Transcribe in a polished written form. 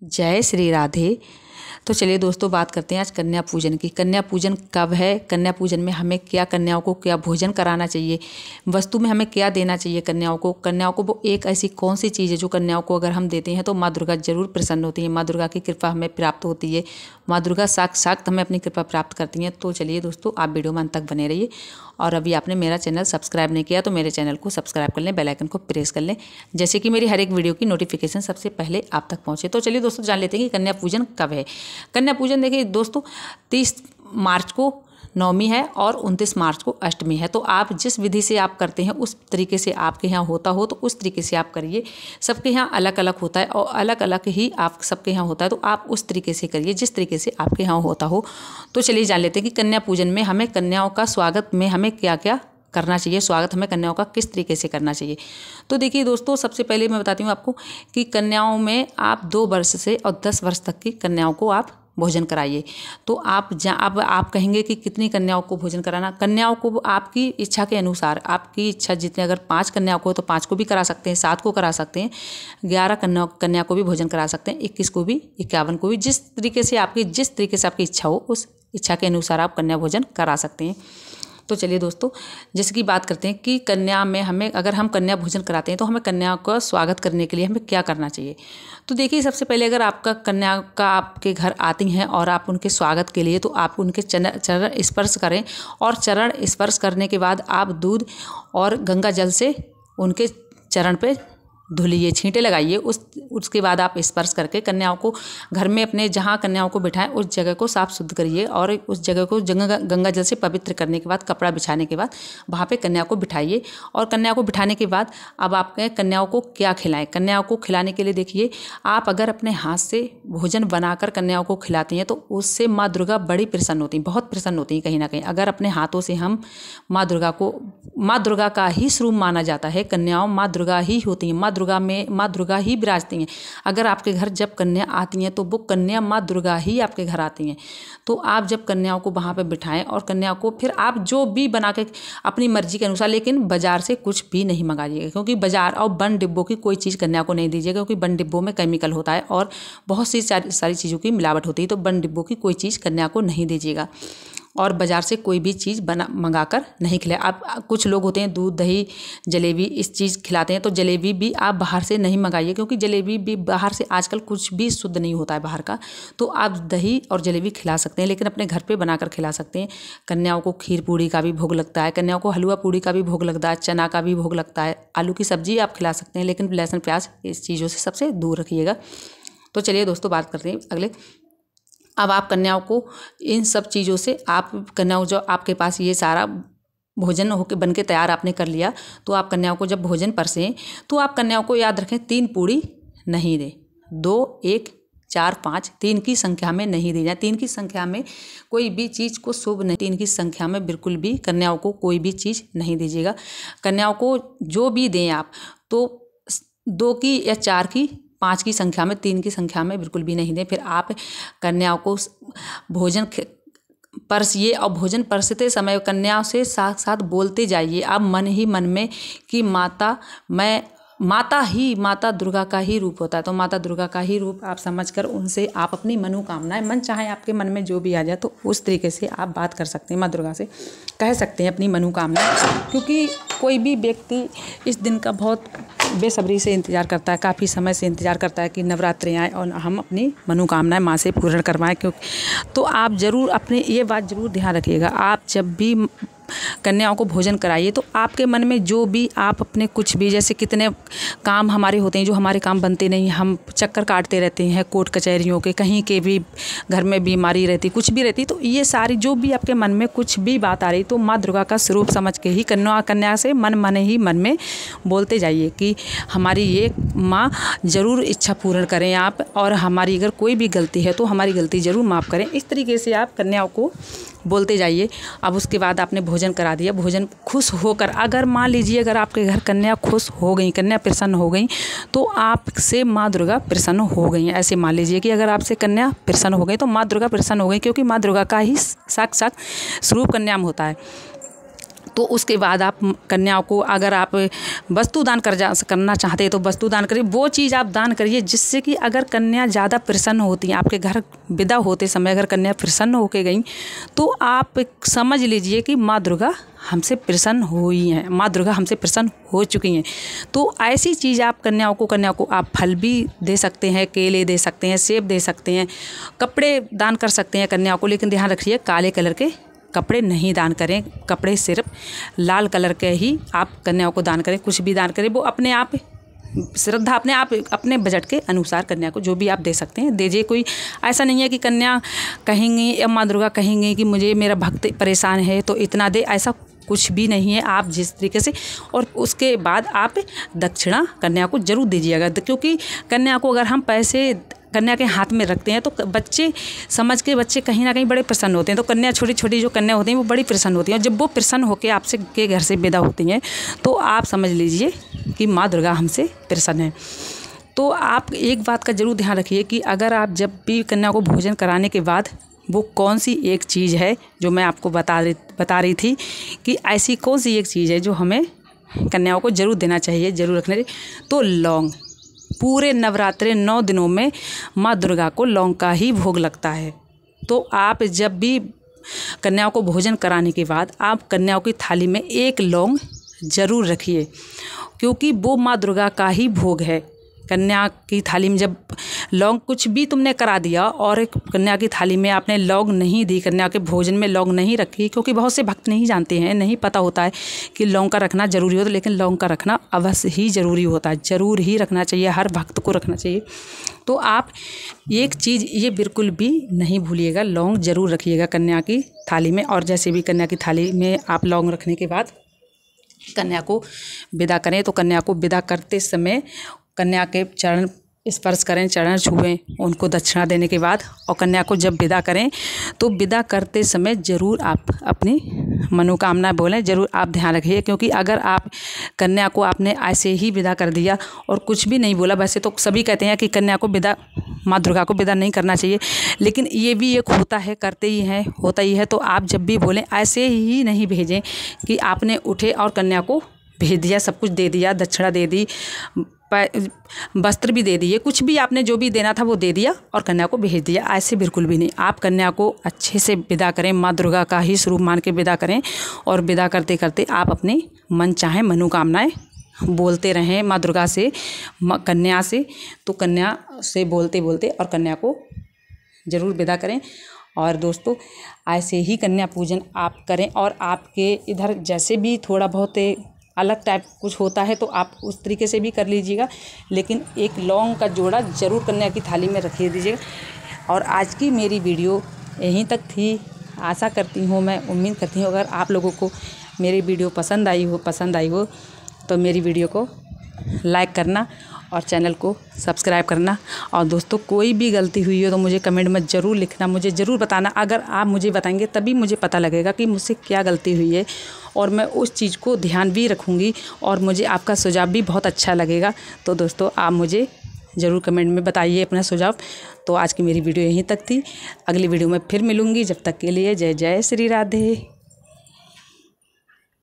जय श्री राधे। तो चलिए दोस्तों, बात करते हैं आज कन्या पूजन की। कन्या पूजन कब है, कन्या पूजन में हमें क्या, कन्याओं को क्या भोजन कराना चाहिए, वस्तु में हमें क्या देना चाहिए कन्याओं को वो एक ऐसी कौन सी चीज़ है जो कन्याओं को अगर हम देते हैं तो माँ दुर्गा जरूर प्रसन्न होती है, माँ दुर्गा की कृपा हमें प्राप्त होती है, माँ दुर्गा साक्षात हमें अपनी कृपा प्राप्त करती हैं। तो चलिए दोस्तों, आप वीडियो में अंत तक बने रहिए। और अभी आपने मेरा चैनल सब्सक्राइब नहीं किया तो मेरे चैनल को सब्सक्राइब कर लें, बेल आइकन को प्रेस कर लें, जैसे कि मेरी हर एक वीडियो की नोटिफिकेशन सबसे पहले आप तक पहुंचे। तो चलिए दोस्तों, जान लेते हैं कि कन्या पूजन कब है। कन्या पूजन देखिए दोस्तों, 30 मार्च को नवमी है और 29 मार्च को अष्टमी है। तो आप जिस विधि से आप करते हैं उस तरीके से आपके यहाँ होता हो तो उस तरीके से आप करिए। सबके यहाँ अलग अलग होता है और अलग अलग ही आप सबके यहाँ होता है, तो आप उस तरीके से करिए जिस तरीके से आपके यहाँ होता हो। तो चलिए जान लेते हैं कि कन्या पूजन में हमें कन्याओं का स्वागत में हमें क्या क्या करना चाहिए, स्वागत हमें कन्याओं का किस तरीके से करना चाहिए। तो देखिए दोस्तों, सबसे पहले मैं बताती हूँ आपको कि कन्याओं में आप 2 वर्ष से और 10 वर्ष तक की कन्याओं को आप भोजन कराइए। तो अब आप कहेंगे कि कितनी कन्याओं को भोजन कराना। कन्याओं को आपकी इच्छा के अनुसार, आपकी इच्छा जितने, अगर 5 कन्याओं को तो 5 को भी करा सकते हैं, 7 को करा सकते हैं, 11 कन्या को भी भोजन करा सकते हैं, 21 को भी, 51 को भी, जिस तरीके से आपकी इच्छा हो उस इच्छा के अनुसार आप कन्या भोजन करा सकते हैं। तो चलिए दोस्तों, जैसे कि बात करते हैं कि कन्या में हमें, अगर हम कन्या भोजन कराते हैं तो हमें कन्या का स्वागत करने के लिए हमें क्या करना चाहिए। तो देखिए, सबसे पहले अगर आपका कन्या का आपके घर आती हैं और आप उनके स्वागत के लिए, तो आप उनके चरण स्पर्श करें और चरण स्पर्श करने के बाद आप दूध और गंगा जल से उनके चरण पे धुलिए, छींटे लगाइए। उसके बाद आप स्पर्श करके कन्याओं को घर में अपने जहाँ कन्याओं को बिठाएं उस जगह को साफ शुद्ध करिए और उस जगह को गंगा जल से पवित्र करने के बाद, कपड़ा बिछाने के बाद वहाँ पे कन्या को बिठाइए। और कन्या को बिठाने के बाद अब आप कन्याओं को क्या खिलाएं। कन्याओं को खिलाने के लिए देखिए, आप अगर अपने हाथ से भोजन बनाकर कन्याओं को खिलाती हैं तो उससे माँ दुर्गा बड़ी प्रसन्न होती हैं, बहुत प्रसन्न होती हैं कहीं ना कहीं। अगर अपने हाथों से हम माँ दुर्गा का ही स्वरूप माना जाता है, कन्याओं माँ दुर्गा ही होती हैं, माँ दुर्गा ही विराजती हैं। अगर आपके घर जब कन्या आती हैं तो वो कन्या माँ दुर्गा ही आपके घर आती हैं। तो आप जब कन्याओं को वहाँ पे बिठाएं और कन्याओं को फिर आप जो भी बना के अपनी मर्जी के अनुसार, लेकिन बाजार से कुछ भी नहीं मंगाइएगा, क्योंकि बाजार और बंद डिब्बों की कोई चीज़ कन्या को नहीं दीजिएगा, क्योंकि बंद डिब्बों में केमिकल होता है और बहुत सी सारी चीज़ों की मिलावट होती है। तो बंद डिब्बों की कोई चीज़ कन्या को नहीं दीजिएगा और बाज़ार से कोई भी चीज़ मंगाकर नहीं खिलाए। आप कुछ लोग होते हैं दूध दही जलेबी इस चीज़ खिलाते हैं, तो जलेबी भी आप बाहर से नहीं मंगाइए, क्योंकि जलेबी भी बाहर से आजकल कुछ भी शुद्ध नहीं होता है बाहर का। तो आप दही और जलेबी खिला सकते हैं, लेकिन अपने घर पे बनाकर खिला सकते हैं। कन्याओं को खीर पूड़ी का भी भोग लगता है, कन्याओं को हलवा पूड़ी का भी भोग लगता है, चना का भी भोग लगता है, आलू की सब्जी आप खिला सकते हैं, लेकिन लहसुन प्याज इस चीज़ों से सबसे दूर रखिएगा। तो चलिए दोस्तों, बात करते हैं अगले। अब आप कन्याओं को इन सब चीज़ों से, आप कन्याओं जो आपके पास ये सारा भोजन होके बन के तैयार आपने कर लिया, तो आप कन्याओं को जब भोजन परसें तो आप कन्याओं को याद रखें 3 पूड़ी नहीं दें, 2, 1, 4, 5, 3 की संख्या में नहीं दी जाए। 3 की संख्या में कोई भी चीज़ को शुभ नहीं, 3 की संख्या में बिल्कुल भी कन्याओं को कोई भी चीज़ नहीं दीजिएगा। कन्याओं को जो भी दें आप, तो 2 की या 4 की, 5 की संख्या में, 3 की संख्या में बिल्कुल भी नहीं दें। फिर आप कन्याओं को भोजन परसिए और भोजन परसते समय कन्याओं से साथ साथ बोलते जाइए आप मन ही मन में कि माता दुर्गा का ही रूप होता है। तो माता दुर्गा का ही रूप आप समझकर उनसे आप अपनी मनोकामनाएं, मन चाहे आपके मन में जो भी आ जाए, तो उस तरीके से आप बात कर सकते हैं, माँ दुर्गा से कह सकते हैं अपनी मनोकामनाएं। क्योंकि कोई भी व्यक्ति इस दिन का बहुत बेसब्री से इंतज़ार करता है, काफ़ी समय से इंतज़ार करता है कि नवरात्रि आए और हम अपनी मनोकामनाएं माँ से पूर्ण करवाएं। क्योंकि तो आप ज़रूर अपने ये बात ज़रूर ध्यान रखिएगा, आप जब भी कन्याओं को भोजन कराइए तो आपके मन में जो भी आप अपने कुछ भी, जैसे कितने काम हमारे होते हैं जो हमारे काम बनते नहीं, हम चक्कर काटते रहते हैं कोर्ट कचहरियों के, कहीं के भी घर में बीमारी रहती, कुछ भी रहती, तो ये सारी जो भी आपके मन में कुछ भी बात आ रही, तो माँ दुर्गा का स्वरूप समझ के ही कन्या से मन ही मन में बोलते जाइए कि हमारी ये माँ ज़रूर इच्छा पूर्ण करें आप, और हमारी अगर कोई भी गलती है तो हमारी गलती ज़रूर माफ़ करें। इस तरीके से आप कन्याओं को बोलते जाइए। अब उसके बाद आपने भोजन करा दिया, भोजन खुश होकर, अगर मान लीजिए अगर आपके घर कन्या खुश हो गई, कन्या प्रसन्न हो गई, तो आपसे माँ दुर्गा प्रसन्न हो गई। ऐसे मान लीजिए कि अगर आपसे कन्या प्रसन्न हो गई तो माँ दुर्गा प्रसन्न हो गई, क्योंकि माँ दुर्गा का ही साक्षात स्वरूप कन्या में होता है। तो उसके बाद आप कन्याओं को अगर आप वस्तु दान करना चाहते हैं तो वस्तु दान करिए। वो चीज़ आप दान करिए जिससे कि अगर कन्या ज़्यादा प्रसन्न होती हैं, आपके घर विदा होते समय अगर कन्या प्रसन्न होके गई तो आप समझ लीजिए कि माँ दुर्गा हमसे प्रसन्न हुई हैं, माँ दुर्गा हमसे प्रसन्न हो चुकी हैं। तो ऐसी चीज़ आप कन्याओं को आप फल भी दे सकते हैं, केले दे सकते हैं, सेब दे सकते हैं, कपड़े दान कर सकते हैं कन्याओं को। लेकिन ध्यान रखिए काले कलर के कपड़े नहीं दान करें, कपड़े सिर्फ लाल कलर के ही आप कन्याओं को दान करें। कुछ भी दान करें वो अपने आप श्रद्धा अपने बजट के अनुसार कन्या को जो भी आप दे सकते हैं दीजिए। कोई ऐसा नहीं है कि कन्या कहेंगी या माँ दुर्गा कहेंगी कि मुझे मेरा भक्त परेशान है तो इतना दे, ऐसा कुछ भी नहीं है। आप जिस तरीके से, और उसके बाद आप दक्षिणा कन्या को जरूर दीजिएगा, क्योंकि कन्या को अगर हम पैसे कन्या के हाथ में रखते हैं तो बच्चे समझ के बच्चे कहीं ना कहीं बड़े प्रसन्न होते हैं। तो कन्या छोटी छोटी जो कन्या होती हैं वो बड़ी प्रसन्न होती हैं, और जब वो प्रसन्न होकर आपसे के घर से विदा होती हैं तो आप समझ लीजिए कि माँ दुर्गा हमसे प्रसन्न है। तो आप एक बात का जरूर ध्यान रखिए कि अगर आप जब भी कन्या को भोजन कराने के बाद वो कौन सी एक चीज़ है जो मैं आपको बता रही थी कि ऐसी कौन सी एक चीज़ है जो हमें कन्याओं को जरूर देना चाहिए, जरूर रखना चाहिए, तो लौंग। पूरे नवरात्रे 9 दिनों में माँ दुर्गा को लौंग का ही भोग लगता है। तो आप जब भी कन्याओं को भोजन कराने के बाद आप कन्याओं की थाली में एक लौंग ज़रूर रखिए, क्योंकि वो माँ दुर्गा का ही भोग है। कन्या की थाली में जब लौंग कुछ भी तुमने करा दिया और कन्या की थाली में आपने लौंग नहीं दी, कन्या के भोजन में लौंग नहीं रखी, क्योंकि बहुत से भक्त नहीं जानते हैं, नहीं पता होता है कि लौंग का रखना ज़रूरी होता है, लेकिन लौंग का रखना अवश्य ही ज़रूरी होता है, ज़रूर ही रखना चाहिए, हर भक्त को रखना चाहिए। तो आप एक चीज़ ये बिल्कुल भी नहीं भूलिएगा, लौंग ज़रूर रखिएगा कन्या की थाली में। और जैसे भी कन्या की थाली में आप लौंग रखने के बाद कन्या को विदा करें तो कन्या को विदा करते समय कन्या के चरण स्पर्श करें, चरण छुएं उनको दक्षिणा देने के बाद। और कन्या को जब विदा करें तो विदा करते समय ज़रूर आप अपनी मनोकामना बोलें, ज़रूर आप ध्यान रखिए, क्योंकि अगर आप कन्या को आपने ऐसे ही विदा कर दिया और कुछ भी नहीं बोला, वैसे तो सभी कहते हैं कि कन्या को विदा, माँ दुर्गा को विदा नहीं करना चाहिए, लेकिन ये भी एक होता है, करते ही हैं, होता ही है। तो आप जब भी बोलें ऐसे ही नहीं भेजें कि आपने उठे और कन्या को भेज दिया, सब कुछ दे दिया, दक्षिणा दे दी, वस्त्र भी दे दिए, कुछ भी आपने जो भी देना था वो दे दिया और कन्या को भेज दिया, ऐसे बिल्कुल भी नहीं। आप कन्या को अच्छे से विदा करें, माँ दुर्गा का ही स्वरूप मान के विदा करें, और विदा करते करते आप अपने मन चाहे मनोकामनाएं बोलते रहें माँ दुर्गा से, कन्या से। तो कन्या से बोलते बोलते और कन्या को ज़रूर विदा करें। और दोस्तों ऐसे ही कन्या पूजन आप करें, और आपके इधर जैसे भी थोड़ा बहुत अलग टाइप कुछ होता है तो आप उस तरीके से भी कर लीजिएगा, लेकिन एक लौंग का जोड़ा ज़रूर कन्या की थाली में रखिए दीजिएगा। और आज की मेरी वीडियो यहीं तक थी। आशा करती हूँ, मैं उम्मीद करती हूँ अगर आप लोगों को मेरी वीडियो पसंद आई हो तो मेरी वीडियो को लाइक करना और चैनल को सब्सक्राइब करना। और दोस्तों कोई भी गलती हुई हो तो मुझे कमेंट में ज़रूर लिखना, मुझे ज़रूर बताना। अगर आप मुझे बताएंगे तभी मुझे पता लगेगा कि मुझसे क्या गलती हुई है, और मैं उस चीज़ को ध्यान भी रखूँगी, और मुझे आपका सुझाव भी बहुत अच्छा लगेगा। तो दोस्तों आप मुझे ज़रूर कमेंट में बताइए अपना सुझाव। तो आज की मेरी वीडियो यहीं तक थी, अगली वीडियो में फिर मिलूँगी। जब तक के लिए जय जय श्री राधे।